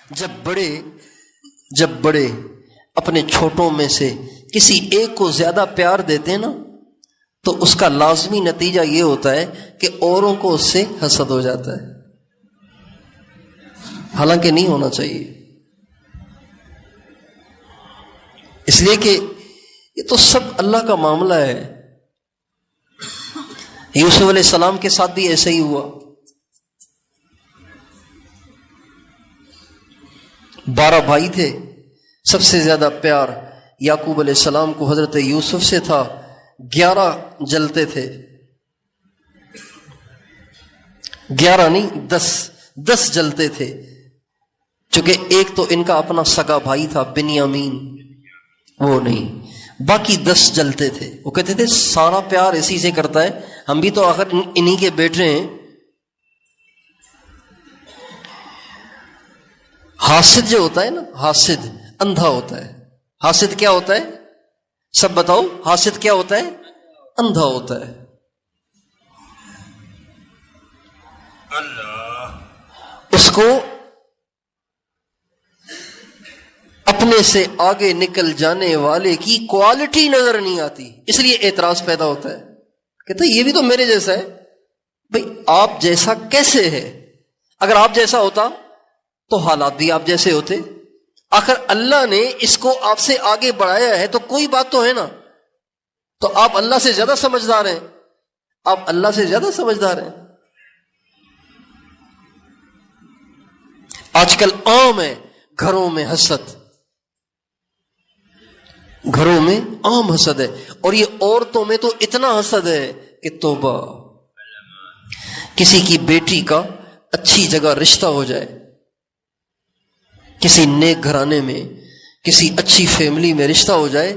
جب بڑے اپنے چھوٹوں میں سے کسی ایک کو زیادہ پیار دیتے ہیں نا تو اس کا لازمی نتیجہ یہ ہوتا ہے کہ اوروں کو اس سے حسد ہو جاتا ہے، حالانکہ نہیں ہونا چاہیے۔ اس لیے کہ یہ تو سب اللہ کا معاملہ ہے۔ یوسف علیہ السلام کے ساتھ بھی ایسا ہی ہوا۔ 12 بھائی تھے، سب سے زیادہ پیار یعقوب علیہ السلام کو حضرت یوسف سے تھا، 11 جلتے تھے، 11 نہیں 10 جلتے تھے، چونکہ ایک تو ان کا اپنا سگا بھائی تھا بنیامین، وہ نہیں، باقی 10 جلتے تھے۔ وہ کہتے تھے سارا پیار اسی سے کرتا ہے، ہم بھی تو آخر انہی کے بیٹے ہیں۔ حاسد جو ہوتا ہے نا، حاسد اندھا ہوتا ہے۔ حاسد کیا ہوتا ہے؟ سب بتاؤ، حاسد کیا ہوتا ہے؟ اندھا ہوتا ہے۔ اس کو اپنے سے آگے نکل جانے والے کی کوالٹی نظر نہیں آتی، اس لیے اعتراض پیدا ہوتا ہے۔ کہتا ہے یہ بھی تو میرے جیسا ہے۔ بھئی آپ جیسا کیسے ہے؟ اگر آپ جیسا ہوتا تو حالات بھی آپ جیسے ہوتے۔ آخر اللہ نے اس کو آپ سے آگے بڑھایا ہے تو کوئی بات تو ہے نا۔ تو آپ اللہ سے زیادہ سمجھدار ہیں، آپ اللہ سے زیادہ سمجھدار ہیں۔ آج کل عام ہے گھروں میں حسد، گھروں میں عام حسد ہے، اور یہ عورتوں میں تو اتنا حسد ہے کہ توبہ۔ کسی کی بیٹی کا اچھی جگہ رشتہ ہو جائے، کسی نیک گھرانے میں، کسی اچھی فیملی میں رشتہ ہو جائے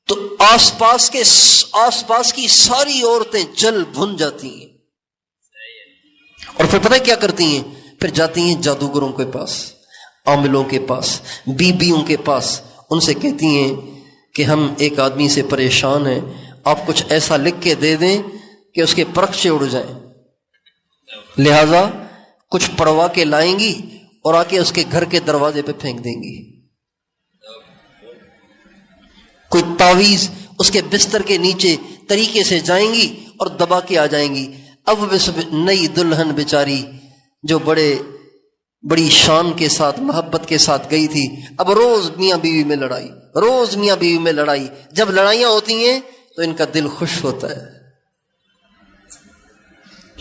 تو آس پاس کی ساری عورتیں جل بھن جاتی ہیں، اور پھر پتہ کیا کرتی ہیں؟ پھر جاتی ہیں جادوگروں کے پاس، عاملوں کے پاس، بیویوں کے پاس، ان سے کہتی ہیں کہ ہم ایک آدمی سے پریشان ہیں، آپ کچھ ایسا لکھ کے دے دیں کہ اس کے پرخچے اڑ جائیں۔ لہذا کچھ پڑوا کے لائیں گی اور آ کے اس کے گھر کے دروازے پہ پھینک دیں گی، کوئی تعویذ اس کے بستر کے نیچے طریقے سے جائیں گی اور دبا کے آ جائیں گی۔ اب نئی دلہن بیچاری جو بڑی شان کے ساتھ، محبت کے ساتھ گئی تھی، اب روز میاں بیوی میں لڑائی، روز میاں بیوی میں لڑائی۔ جب لڑائیاں ہوتی ہیں تو ان کا دل خوش ہوتا ہے،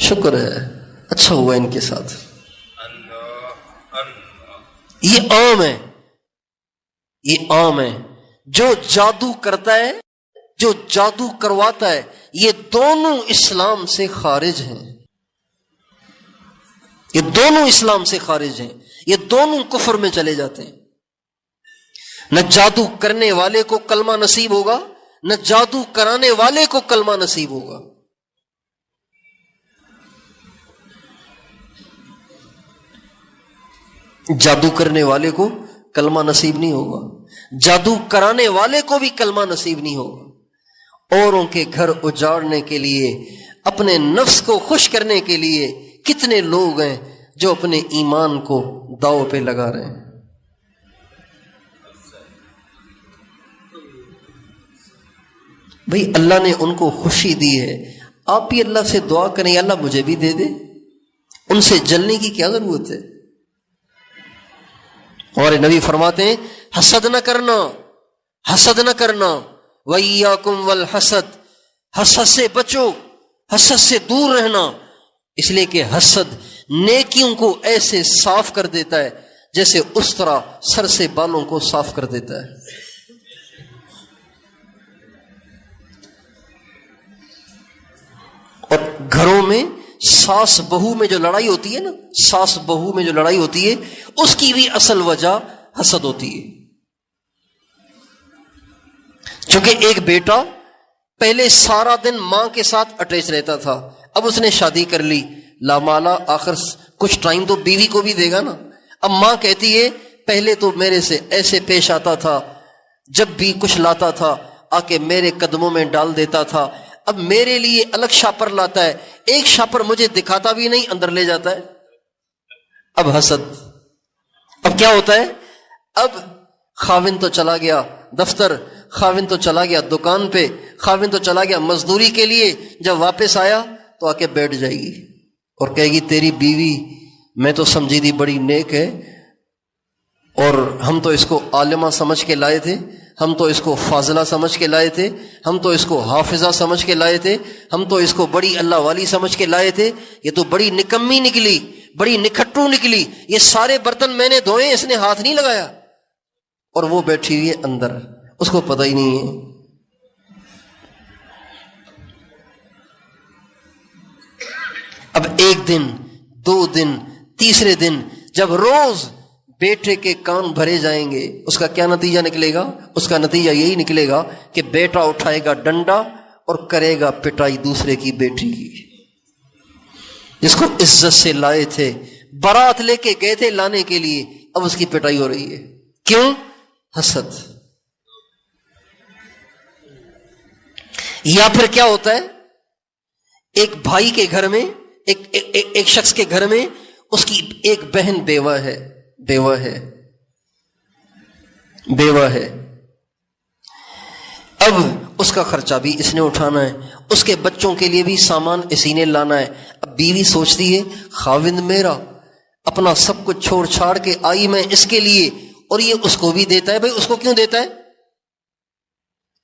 شکر ہے اچھا ہوا ان کے ساتھ۔ یہ عام ہے، یہ عام ہے۔ جو جادو کرتا ہے، جو جادو کرواتا ہے، یہ دونوں اسلام سے خارج ہیں، یہ دونوں اسلام سے خارج ہیں، یہ دونوں کفر میں چلے جاتے ہیں۔ نہ جادو کرنے والے کو کلمہ نصیب ہوگا، نہ جادو کرانے والے کو کلمہ نصیب ہوگا۔ جادو کرنے والے کو کلمہ نصیب نہیں ہوگا، جادو کرانے والے کو بھی کلمہ نصیب نہیں ہوگا۔ اوروں کے گھر اجاڑنے کے لیے، اپنے نفس کو خوش کرنے کے لیے کتنے لوگ ہیں جو اپنے ایمان کو داؤ پہ لگا رہے ہیں۔ بھئی اللہ نے ان کو خوشی دی ہے، آپ بھی اللہ سے دعا کریں اللہ مجھے بھی دے دے، ان سے جلنے کی کیا ضرورت ہے؟ اور نبی فرماتے ہیں حسد نہ کرنا، حسد نہ کرنا، وَإِيَّاكُمْ وَالْحَسَدْ، حسد سے بچو، حسد سے دور رہنا، اس لیے کہ حسد نیکیوں کو ایسے صاف کر دیتا ہے جیسے استرا سر سے بالوں کو صاف کر دیتا ہے۔ اور گھروں میں ساس بہو میں جو لڑائی ہوتی ہے نا، ساس بہو میں جو لڑائی ہوتی ہے اس کی بھی اصل وجہ حسد ہوتی ہے۔ چونکہ ایک بیٹا پہلے سارا دن ماں کے ساتھ اٹیچ رہتا تھا، اب اس نے شادی کر لی، لامالا آخر کچھ ٹائم تو بیوی کو بھی دے گا نا۔ اب ماں کہتی ہے پہلے تو میرے سے ایسے پیش آتا تھا، جب بھی کچھ لاتا تھا آ کے میرے قدموں میں ڈال دیتا تھا، اب میرے لیے الگ شاپر لاتا ہے، ایک شاپر مجھے دکھاتا بھی نہیں اندر لے جاتا ہے۔ اب حسد، اب کیا ہوتا ہے؟ اب خاوند تو چلا گیا دفتر، خاوند تو چلا گیا دکان پہ، خاوند تو چلا گیا مزدوری کے لیے، جب واپس آیا تو آ کے بیٹھ جائے گی اور کہے گی تیری بیوی میں تو سمجھی تھی بڑی نیک ہے، اور ہم تو اس کو عالمہ سمجھ کے لائے تھے، ہم تو اس کو فاضلہ سمجھ کے لائے تھے، ہم تو اس کو حافظہ سمجھ کے لائے تھے، ہم تو اس کو بڑی اللہ والی سمجھ کے لائے تھے، یہ تو بڑی نکمی نکلی، بڑی نکھٹو نکلی، یہ سارے برتن میں نے دھوئے، اس نے ہاتھ نہیں لگایا، اور وہ بیٹھی ہوئی ہے اندر، اس کو پتہ ہی نہیں ہے۔ اب ایک دن، دو دن، تیسرے دن جب روز بیٹے کے کان بھرے جائیں گے، اس کا کیا نتیجہ نکلے گا؟ اس کا نتیجہ یہی نکلے گا کہ بیٹا اٹھائے گا ڈنڈا اور کرے گا پٹائی دوسرے کی بیٹی کی، جس کو عزت سے لائے تھے، بارات لے کے گئے تھے لانے کے لیے، اب اس کی پٹائی ہو رہی ہے۔ کیوں؟ حسد۔ یا پھر کیا ہوتا ہے؟ ایک بھائی کے گھر میں، ایک شخص کے گھر میں اس کی ایک بہن بیوہ ہے، اب اس کا خرچہ بھی اس نے اٹھانا ہے، اس کے بچوں کے لیے بھی سامان اسی نے لانا ہے۔ اب بیوی سوچتی ہے خاوند میرا اپنا سب کچھ چھوڑ چھاڑ کے آئی میں اس کے لیے، اور یہ اس کو بھی دیتا ہے، بھئی اس کو کیوں دیتا ہے؟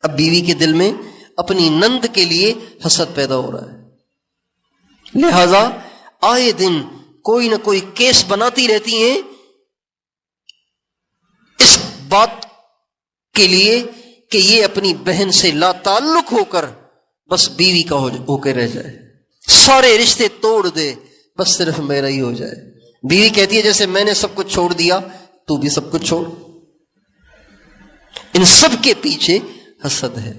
اب بیوی کے دل میں اپنی نند کے لیے حسد پیدا ہو رہا ہے، لہذا آئے دن کوئی نہ کوئی کیس بناتی رہتی ہیں اس بات کے لیے کہ یہ اپنی بہن سے لا تعلق ہو کر بس بیوی کا ہو کے رہ جائے، سارے رشتے توڑ دے، بس صرف میرا ہی ہو جائے۔ بیوی کہتی ہے جیسے میں نے سب کچھ چھوڑ دیا تو بھی سب کچھ چھوڑ۔ ان سب کے پیچھے حسد ہے۔